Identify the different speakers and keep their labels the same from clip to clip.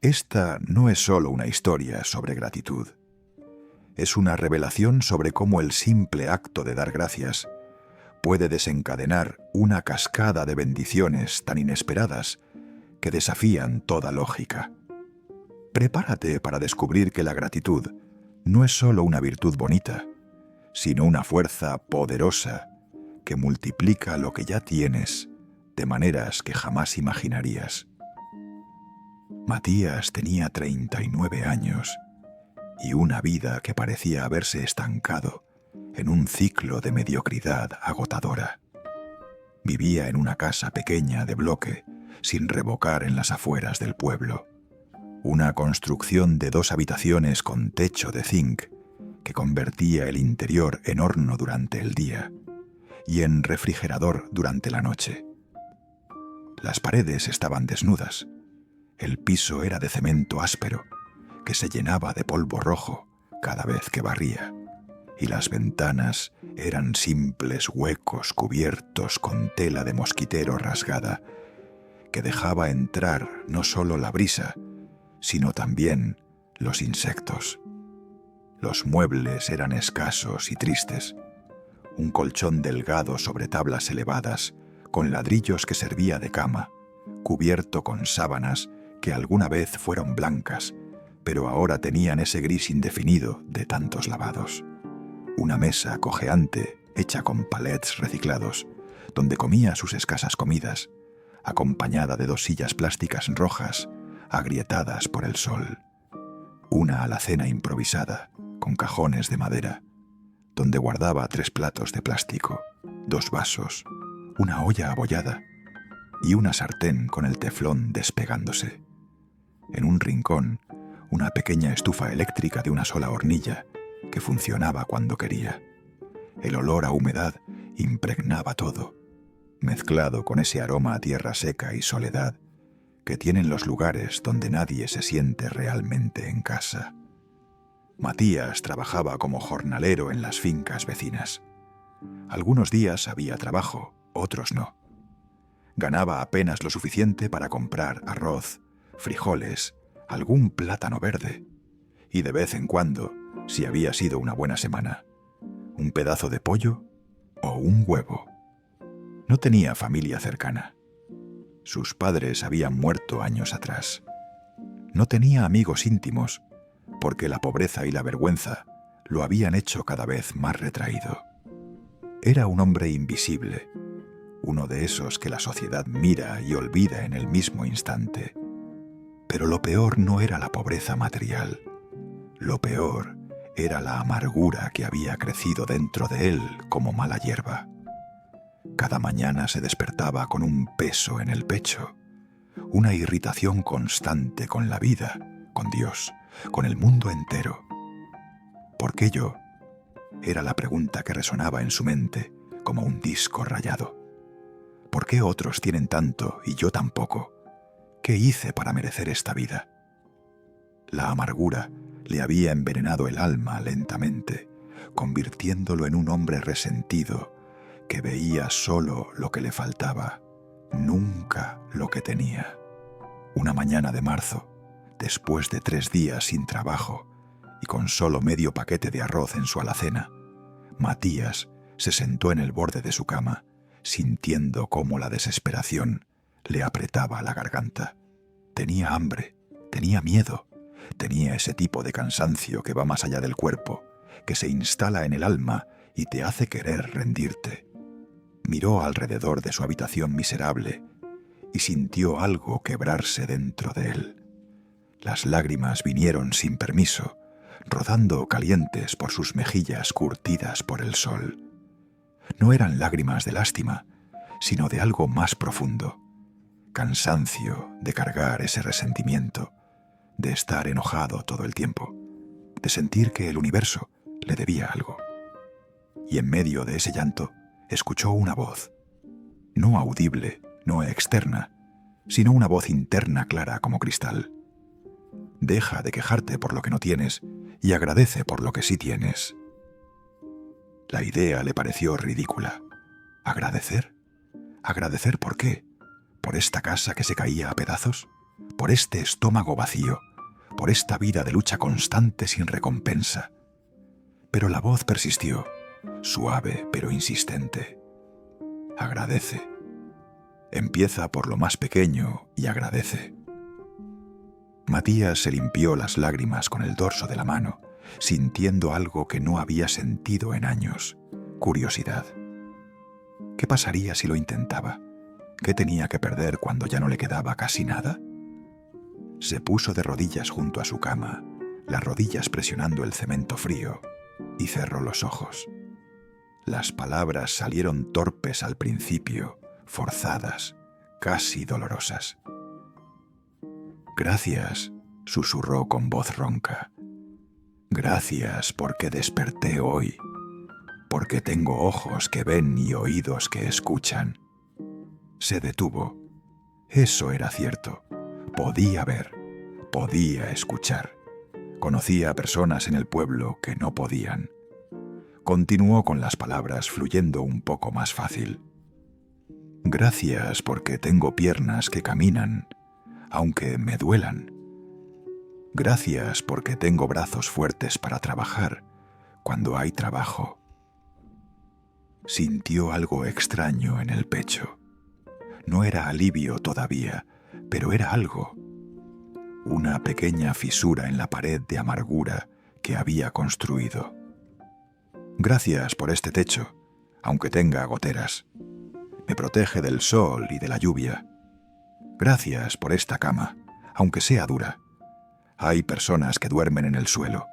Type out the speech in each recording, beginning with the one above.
Speaker 1: Esta no es solo una historia sobre gratitud. Es una revelación sobre cómo el simple acto de dar gracias puede desencadenar una cascada de bendiciones tan inesperadas que desafían toda lógica. Prepárate para descubrir que la gratitud no es solo una virtud bonita, sino una fuerza poderosa que multiplica lo que ya tienes de maneras que jamás imaginarías. Matías tenía 39 años y una vida que parecía haberse estancado en un ciclo de mediocridad agotadora. Vivía en una casa pequeña de bloque, sin revocar en las afueras del pueblo. Una construcción de 2 habitaciones con techo de zinc que convertía el interior en horno durante el día y en refrigerador durante la noche. Las paredes estaban desnudas. El piso era de cemento áspero que se llenaba de polvo rojo cada vez que barría, y las ventanas eran simples huecos cubiertos con tela de mosquitero rasgada que dejaba entrar no solo la brisa, sino también los insectos. Los muebles eran escasos y tristes. Un colchón delgado sobre tablas elevadas, con ladrillos que servía de cama, cubierto con sábanas que alguna vez fueron blancas, pero ahora tenían ese gris indefinido de tantos lavados. Una mesa cojeante, hecha con palets reciclados, donde comía sus escasas comidas, acompañada de 2 sillas plásticas rojas, agrietadas por el sol. Una alacena improvisada, con cajones de madera, donde guardaba 3 platos de plástico, 2 vasos, una olla abollada y una sartén con el teflón despegándose. En un rincón, una pequeña estufa eléctrica de una sola hornilla que funcionaba cuando quería. El olor a humedad impregnaba todo, mezclado con ese aroma a tierra seca y soledad que tienen los lugares donde nadie se siente realmente en casa. Matías trabajaba como jornalero en las fincas vecinas. Algunos días había trabajo, otros no. Ganaba apenas lo suficiente para comprar arroz, frijoles, algún plátano verde y de vez en cuando, si había sido una buena semana, un pedazo de pollo o un huevo. No tenía familia cercana. Sus padres habían muerto años atrás. No tenía amigos íntimos, porque la pobreza y la vergüenza lo habían hecho cada vez más retraído. Era un hombre invisible, uno de esos que la sociedad mira y olvida en el mismo instante. Pero lo peor no era la pobreza material. Lo peor era la amargura que había crecido dentro de él como mala hierba. Cada mañana se despertaba con un peso en el pecho, una irritación constante con la vida, con Dios, con el mundo entero. ¿Por qué yo? Era la pregunta que resonaba en su mente como un disco rayado. ¿Por qué otros tienen tanto y yo tan poco? ¿Qué hice para merecer esta vida? La amargura le había envenenado el alma lentamente, convirtiéndolo en un hombre resentido que veía solo lo que le faltaba, nunca lo que tenía. Una mañana de marzo, después de 3 días sin trabajo y con solo medio paquete de arroz en su alacena, Matías se sentó en el borde de su cama, sintiendo cómo la desesperación le apretaba la garganta. Tenía hambre, tenía miedo, tenía ese tipo de cansancio que va más allá del cuerpo, que se instala en el alma y te hace querer rendirte. Miró alrededor de su habitación miserable y sintió algo quebrarse dentro de él. Las lágrimas vinieron sin permiso, rodando calientes por sus mejillas curtidas por el sol. No eran lágrimas de lástima, sino de algo más profundo. Cansancio de cargar ese resentimiento, de estar enojado todo el tiempo, de sentir que el universo le debía algo. Y en medio de ese llanto, escuchó una voz, no audible, no externa, sino una voz interna clara como cristal. Deja de quejarte por lo que no tienes y agradece por lo que sí tienes. La idea le pareció ridícula. ¿Agradecer? ¿Agradecer por qué? ¿Por esta casa que se caía a pedazos? por este estómago vacío, por esta vida de lucha constante sin recompensa. Pero la voz persistió, suave pero insistente. Agradece. Empieza por lo más pequeño y agradece. Matías se limpió las lágrimas con el dorso de la mano, sintiendo algo que no había sentido en años: curiosidad. ¿Qué pasaría si lo intentaba? ¿Qué tenía que perder cuando ya no le quedaba casi nada? Se puso de rodillas junto a su cama, las rodillas presionando el cemento frío, y cerró los ojos. Las palabras salieron torpes al principio, forzadas, casi dolorosas. «Gracias», susurró con voz ronca. «Gracias porque desperté hoy, porque tengo ojos que ven y oídos que escuchan». Se detuvo. Eso era cierto. Podía ver, podía escuchar. Conocía a personas en el pueblo que no podían. Continuó con las palabras, fluyendo un poco más fácil. «Gracias porque tengo piernas que caminan, aunque me duelan. Gracias porque tengo brazos fuertes para trabajar cuando hay trabajo». Sintió algo extraño en el pecho. No era alivio todavía, pero era algo. Una pequeña fisura en la pared de amargura que había construido. «Gracias por este techo, aunque tenga goteras. Me protege del sol y de la lluvia. Gracias por esta cama, aunque sea dura. Hay personas que duermen en el suelo.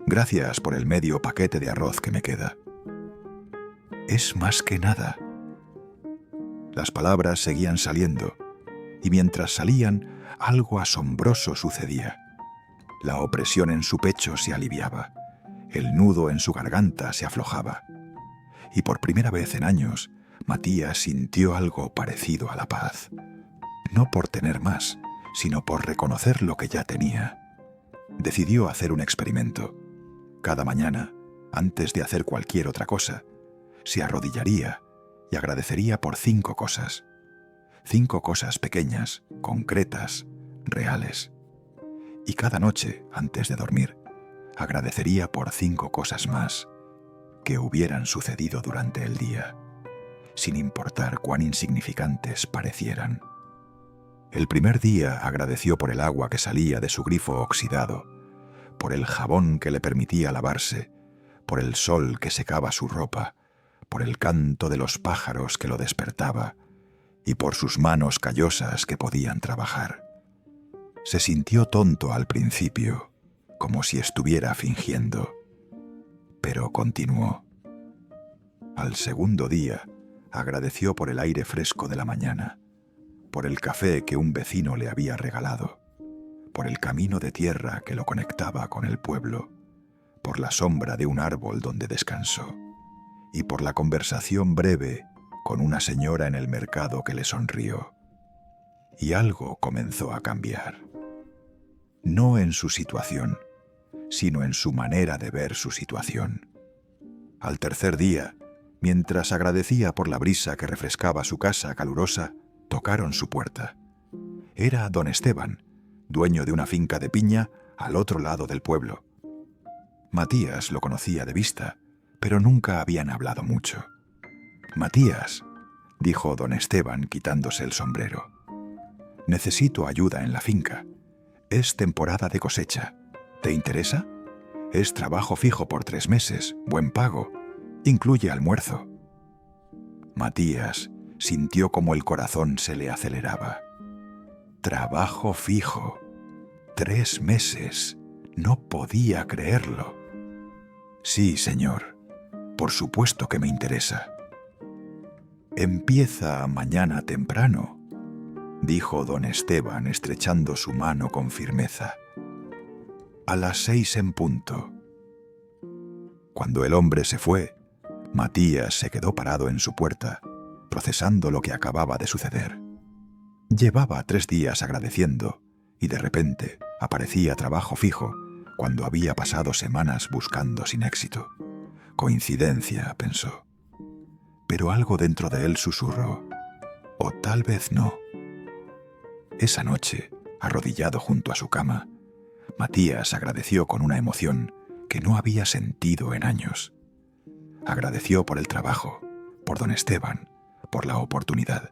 Speaker 1: Gracias por el medio paquete de arroz que me queda. Es más que nada». Las palabras seguían saliendo, y mientras salían, algo asombroso sucedía. La opresión en su pecho se aliviaba, el nudo en su garganta se aflojaba, y por primera vez en años, Matías sintió algo parecido a la paz. No por tener más, sino por reconocer lo que ya tenía. Decidió hacer un experimento. Cada mañana, antes de hacer cualquier otra cosa, se arrodillaría y agradecería por 5 cosas. 5 cosas pequeñas, concretas, reales. Y cada noche, antes de dormir, agradecería por 5 cosas más que hubieran sucedido durante el día, sin importar cuán insignificantes parecieran. El primer día agradeció por el agua que salía de su grifo oxidado, por el jabón que le permitía lavarse, por el sol que secaba su ropa, por el canto de los pájaros que lo despertaba y por sus manos callosas que podían trabajar. Se sintió tonto al principio, como si estuviera fingiendo, pero continuó. Al segundo día, agradeció por el aire fresco de la mañana, por el café que un vecino le había regalado, por el camino de tierra que lo conectaba con el pueblo, por la sombra de un árbol donde descansó, y por la conversación breve con una señora en el mercado que le sonrió. Y algo comenzó a cambiar. No en su situación, sino en su manera de ver su situación. Al tercer día, mientras agradecía por la brisa que refrescaba su casa calurosa, tocaron su puerta. Era don Esteban, dueño de una finca de piña al otro lado del pueblo. Matías lo conocía de vista, pero nunca habían hablado mucho. «Matías», dijo don Esteban quitándose el sombrero, «necesito ayuda en la finca. Es temporada de cosecha. ¿Te interesa? Es trabajo fijo por 3 meses, buen pago, incluye almuerzo». Matías sintió como el corazón se le aceleraba. Trabajo fijo. 3 meses. No podía creerlo. «Sí, señor. Por supuesto que me interesa». «Empieza mañana temprano», dijo don Esteban estrechando su mano con firmeza. «A las 6 en punto». Cuando el hombre se fue, Matías se quedó parado en su puerta, procesando lo que acababa de suceder. Llevaba 3 días agradeciendo, y de repente aparecía trabajo fijo cuando había pasado semanas buscando sin éxito. Coincidencia, pensó. Pero algo dentro de él susurró. O tal vez no. Esa noche, arrodillado junto a su cama, Matías agradeció con una emoción que no había sentido en años. Agradeció por el trabajo, por don Esteban, por la oportunidad,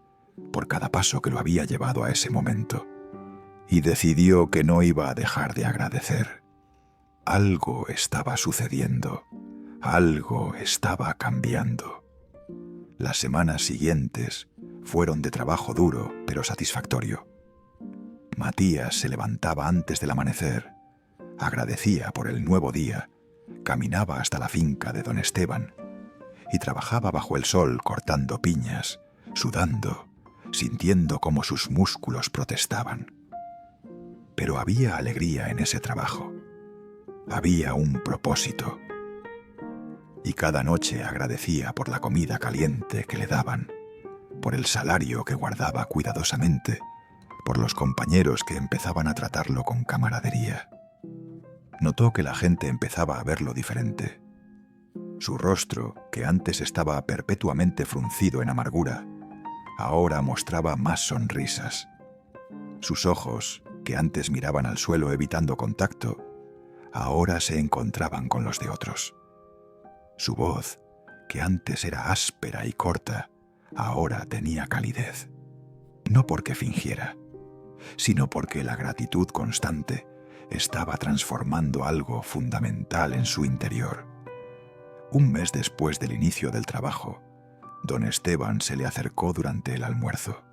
Speaker 1: por cada paso que lo había llevado a ese momento. Y decidió que no iba a dejar de agradecer. Algo estaba sucediendo, algo estaba cambiando. Las semanas siguientes fueron de trabajo duro pero satisfactorio. Matías se levantaba antes del amanecer, agradecía por el nuevo día, caminaba hasta la finca de don Esteban y trabajaba bajo el sol cortando piñas, sudando, sintiendo cómo sus músculos protestaban. Pero había alegría en ese trabajo, había un propósito. Y cada noche agradecía por la comida caliente que le daban, por el salario que guardaba cuidadosamente, por los compañeros que empezaban a tratarlo con camaradería. Notó que la gente empezaba a verlo diferente. Su rostro, que antes estaba perpetuamente fruncido en amargura, ahora mostraba más sonrisas. Sus ojos, que antes miraban al suelo evitando contacto, ahora se encontraban con los de otros. Su voz, que antes era áspera y corta, ahora tenía calidez. No porque fingiera, sino porque la gratitud constante estaba transformando algo fundamental en su interior. Un mes después del inicio del trabajo, don Esteban se le acercó durante el almuerzo.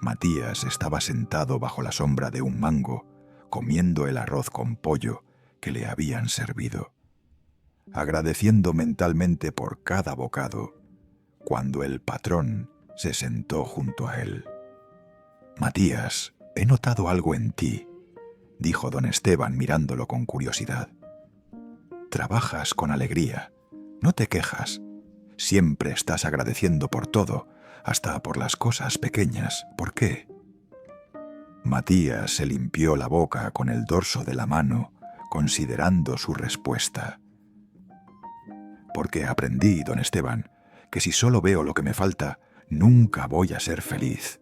Speaker 1: Matías estaba sentado bajo la sombra de un mango, comiendo el arroz con pollo que le habían servido, agradeciendo mentalmente por cada bocado, cuando el patrón se sentó junto a él. «Matías, he notado algo en ti», dijo don Esteban mirándolo con curiosidad. «Trabajas con alegría, no te quejas, siempre estás agradeciendo por todo, hasta por las cosas pequeñas. ¿Por qué?» Matías se limpió la boca con el dorso de la mano, considerando su respuesta. «Porque aprendí, don Esteban, que si solo veo lo que me falta, nunca voy a ser feliz.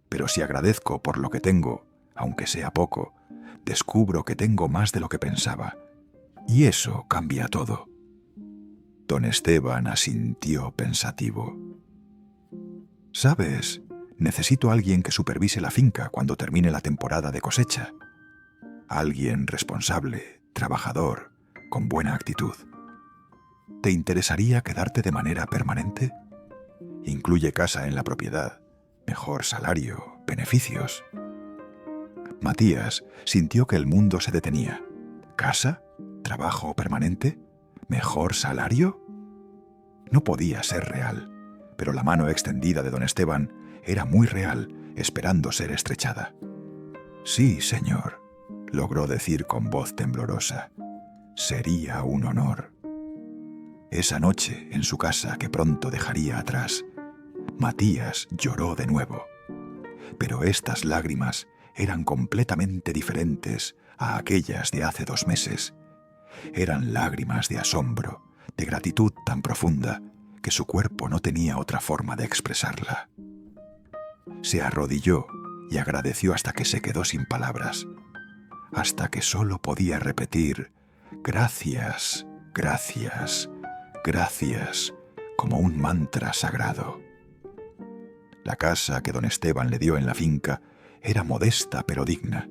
Speaker 1: Pero si agradezco por lo que tengo, aunque sea poco, descubro que tengo más de lo que pensaba, y eso cambia todo». Don Esteban asintió pensativo. «¿Sabes? Necesito a alguien que supervise la finca cuando termine la temporada de cosecha. Alguien responsable, trabajador, con buena actitud. ¿Te interesaría quedarte de manera permanente? Incluye casa en la propiedad, mejor salario, beneficios». Matías sintió que el mundo se detenía. ¿Casa? ¿Trabajo permanente? ¿Mejor salario? No podía ser real, pero la mano extendida de don Esteban era muy real, esperando ser estrechada. «Sí, señor», logró decir con voz temblorosa. «Sería un honor». Esa noche, en su casa que pronto dejaría atrás, Matías lloró de nuevo. Pero estas lágrimas eran completamente diferentes a aquellas de hace 2 meses. Eran lágrimas de asombro, de gratitud tan profunda que su cuerpo no tenía otra forma de expresarla. Se arrodilló y agradeció hasta que se quedó sin palabras, hasta que solo podía repetir «gracias, gracias, gracias», como un mantra sagrado. La casa que don Esteban le dio en la finca era modesta pero digna.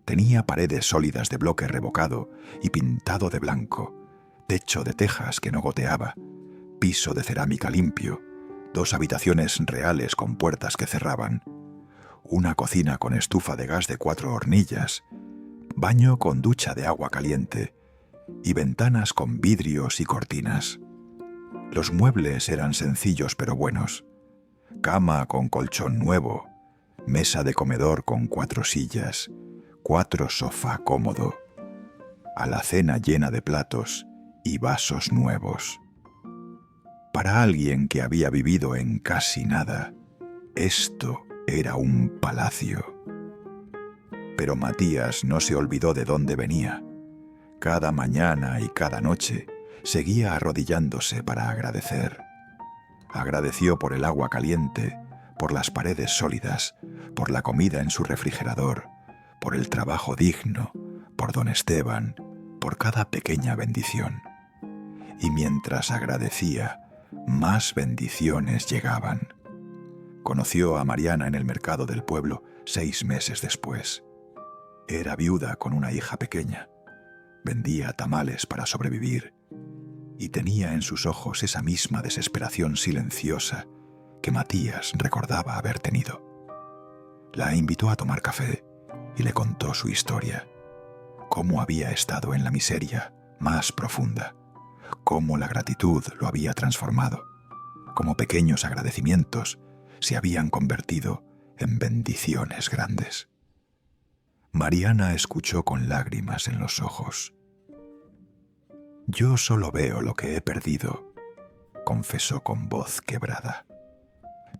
Speaker 1: Tenía paredes sólidas de bloque revocado y pintado de blanco, techo de tejas que no goteaba, piso de cerámica limpio, 2 habitaciones reales con puertas que cerraban, una cocina con estufa de gas de 4 hornillas, baño con ducha de agua caliente y ventanas con vidrios y cortinas. Los muebles eran sencillos pero buenos. Cama con colchón nuevo, mesa de comedor con 4 sillas, 4 sofá cómodo, alacena llena de platos y vasos nuevos. Para alguien que había vivido en casi nada, esto era un palacio. Pero Matías no se olvidó de dónde venía. Cada mañana y cada noche seguía arrodillándose para agradecer. Agradeció por el agua caliente, por las paredes sólidas, por la comida en su refrigerador, por el trabajo digno, por don Esteban, por cada pequeña bendición. Y mientras agradecía, más bendiciones llegaban. Conoció a Mariana en el mercado del pueblo 6 meses después. Era viuda con una hija pequeña. Vendía tamales para sobrevivir y tenía en sus ojos esa misma desesperación silenciosa que Matías recordaba haber tenido. La invitó a tomar café y le contó su historia, cómo había estado en la miseria más profunda, cómo la gratitud lo había transformado, cómo pequeños agradecimientos se habían convertido en bendiciones grandes. Mariana escuchó con lágrimas en los ojos. «Yo solo veo lo que he perdido», confesó con voz quebrada.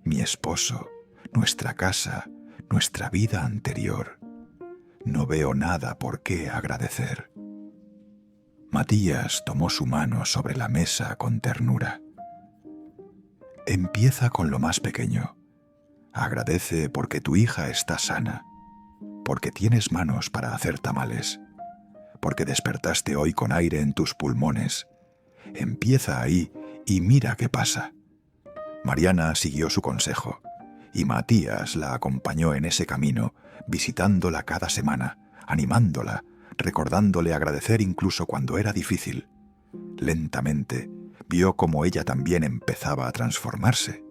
Speaker 1: «Mi esposo, nuestra casa, nuestra vida anterior. No veo nada por qué agradecer». Matías tomó su mano sobre la mesa con ternura. «Empieza con lo más pequeño. Agradece porque tu hija está sana, porque tienes manos para hacer tamales, porque despertaste hoy con aire en tus pulmones. Empieza ahí y mira qué pasa». Mariana siguió su consejo, y Matías la acompañó en ese camino, visitándola cada semana, animándola, recordándole agradecer incluso cuando era difícil. Lentamente vio cómo ella también empezaba a transformarse.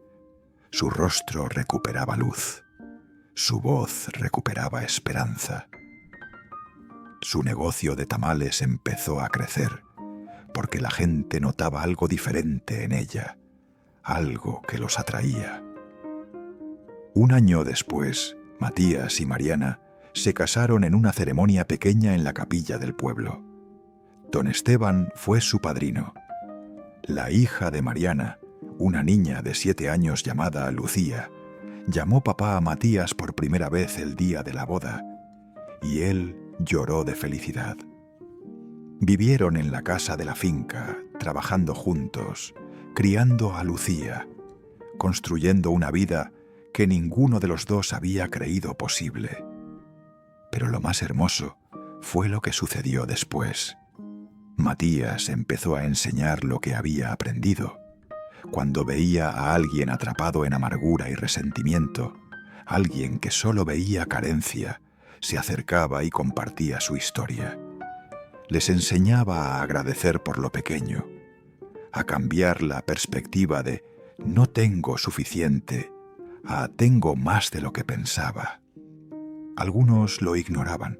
Speaker 1: Su rostro recuperaba luz, su voz recuperaba esperanza. Su negocio de tamales empezó a crecer, porque la gente notaba algo diferente en ella, algo que los atraía. Un año después, Matías y Mariana se casaron en una ceremonia pequeña en la capilla del pueblo. Don Esteban fue su padrino. La hija de Mariana, una niña de 7 años llamada Lucía, llamó papá a Matías por primera vez el día de la boda, y él lloró de felicidad. Vivieron en la casa de la finca, trabajando juntos, criando a Lucía, construyendo una vida que ninguno de los dos había creído posible. Pero lo más hermoso fue lo que sucedió después. Matías empezó a enseñar lo que había aprendido. Cuando veía a alguien atrapado en amargura y resentimiento, alguien que solo veía carencia, se acercaba y compartía su historia. Les enseñaba a agradecer por lo pequeño, a cambiar la perspectiva de «no tengo suficiente» a «tengo más de lo que pensaba». Algunos lo ignoraban,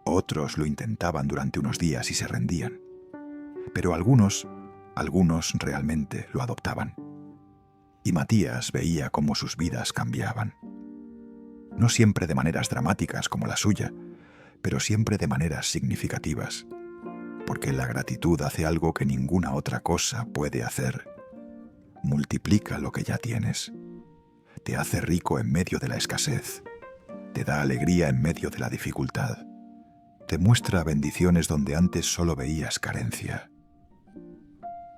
Speaker 1: otros lo intentaban durante unos días y se rendían, pero algunos realmente lo adoptaban. Y Matías veía cómo sus vidas cambiaban. No siempre de maneras dramáticas como la suya, pero siempre de maneras significativas, porque la gratitud hace algo que ninguna otra cosa puede hacer. Multiplica lo que ya tienes. Te hace rico en medio de la escasez. Te da alegría en medio de la dificultad. Te muestra bendiciones donde antes solo veías carencia.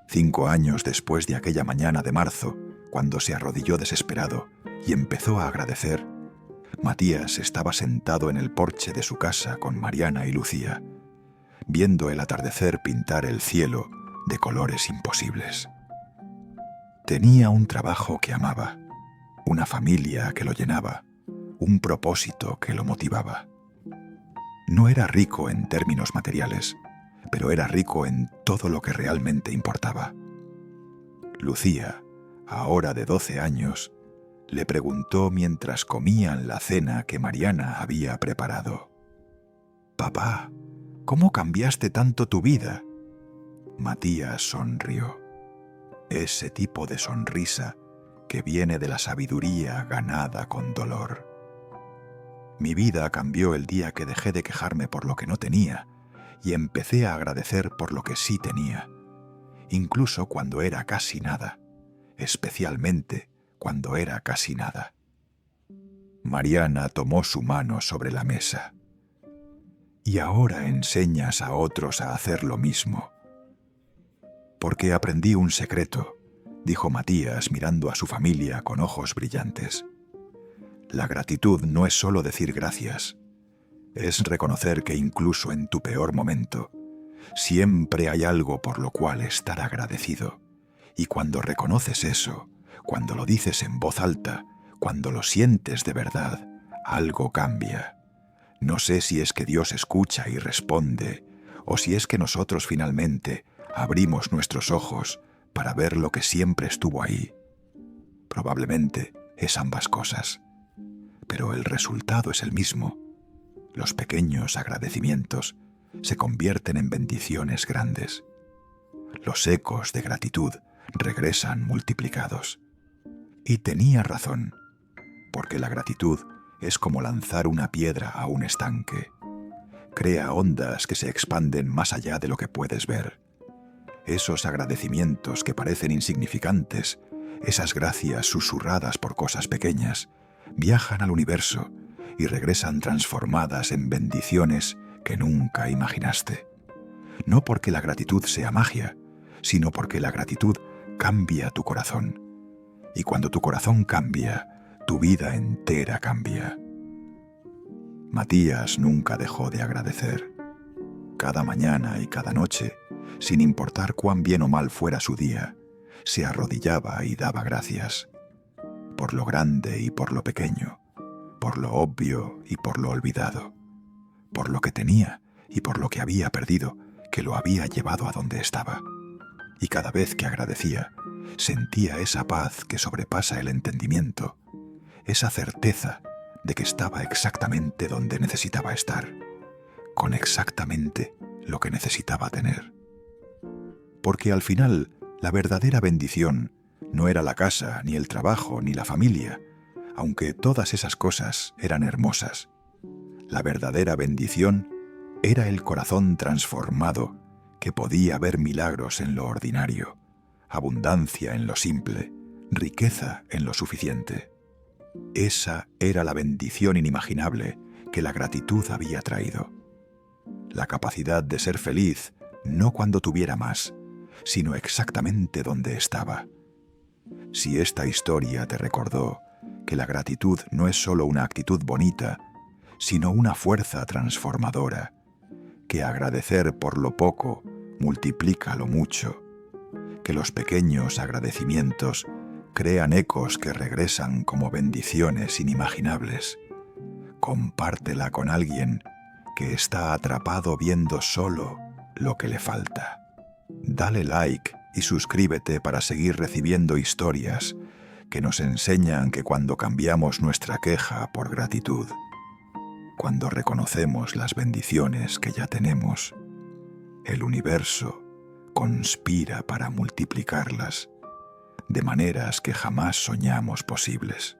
Speaker 1: 5 años después de aquella mañana de marzo, cuando se arrodilló desesperado y empezó a agradecer, Matías estaba sentado en el porche de su casa con Mariana y Lucía, viendo el atardecer pintar el cielo de colores imposibles. Tenía un trabajo que amaba, una familia que lo llenaba, un propósito que lo motivaba. No era rico en términos materiales, pero era rico en todo lo que realmente importaba. Lucía, ahora de 12 años, le preguntó mientras comían la cena que Mariana había preparado: «Papá, ¿cómo cambiaste tanto tu vida?». Matías sonrió. Ese tipo de sonrisa que viene de la sabiduría ganada con dolor. «Mi vida cambió el día que dejé de quejarme por lo que no tenía y empecé a agradecer por lo que sí tenía, incluso cuando era casi nada, especialmente cuando era casi nada». Mariana tomó su mano sobre la mesa. «Y ahora enseñas a otros a hacer lo mismo». «Porque aprendí un secreto. dijo Matías mirando a su familia con ojos brillantes. La gratitud no es solo decir gracias, es reconocer que incluso en tu peor momento, siempre hay algo por lo cual estar agradecido. Y cuando reconoces eso, cuando lo dices en voz alta, cuando lo sientes de verdad, algo cambia. No sé si es que Dios escucha y responde, o si es que nosotros finalmente abrimos nuestros ojos para ver lo que siempre estuvo ahí. Probablemente es ambas cosas. Pero el resultado es el mismo. Los pequeños agradecimientos se convierten en bendiciones grandes. Los ecos de gratitud regresan multiplicados. Y tenía razón, porque la gratitud es como lanzar una piedra a un estanque. Crea ondas que se expanden más allá de lo que puedes ver. Esos agradecimientos que parecen insignificantes, esas gracias susurradas por cosas pequeñas, viajan al universo y regresan transformadas en bendiciones que nunca imaginaste. No porque la gratitud sea magia, sino porque la gratitud cambia tu corazón. Y cuando tu corazón cambia, tu vida entera cambia. Matías nunca dejó de agradecer. Cada mañana y cada noche, sin importar cuán bien o mal fuera su día, se arrodillaba y daba gracias. Por lo grande y por lo pequeño, por lo obvio y por lo olvidado, por lo que tenía y por lo que había perdido, que lo había llevado a donde estaba. Y cada vez que agradecía, sentía esa paz que sobrepasa el entendimiento, esa certeza de que estaba exactamente donde necesitaba estar, con exactamente lo que necesitaba tener. Porque al final, la verdadera bendición no era la casa, ni el trabajo, ni la familia, aunque todas esas cosas eran hermosas. La verdadera bendición era el corazón transformado que podía ver milagros en lo ordinario, abundancia en lo simple, riqueza en lo suficiente. Esa era la bendición inimaginable que la gratitud había traído. La capacidad de ser feliz no cuando tuviera más, sino exactamente donde estaba. Si esta historia te recordó que la gratitud no es solo una actitud bonita, sino una fuerza transformadora, que agradecer por lo poco multiplica lo mucho, que los pequeños agradecimientos crean ecos que regresan como bendiciones inimaginables, compártela con alguien que está atrapado viendo solo lo que le falta. Dale like y suscríbete para seguir recibiendo historias que nos enseñan que cuando cambiamos nuestra queja por gratitud, cuando reconocemos las bendiciones que ya tenemos, el universo conspira para multiplicarlas de maneras que jamás soñamos posibles.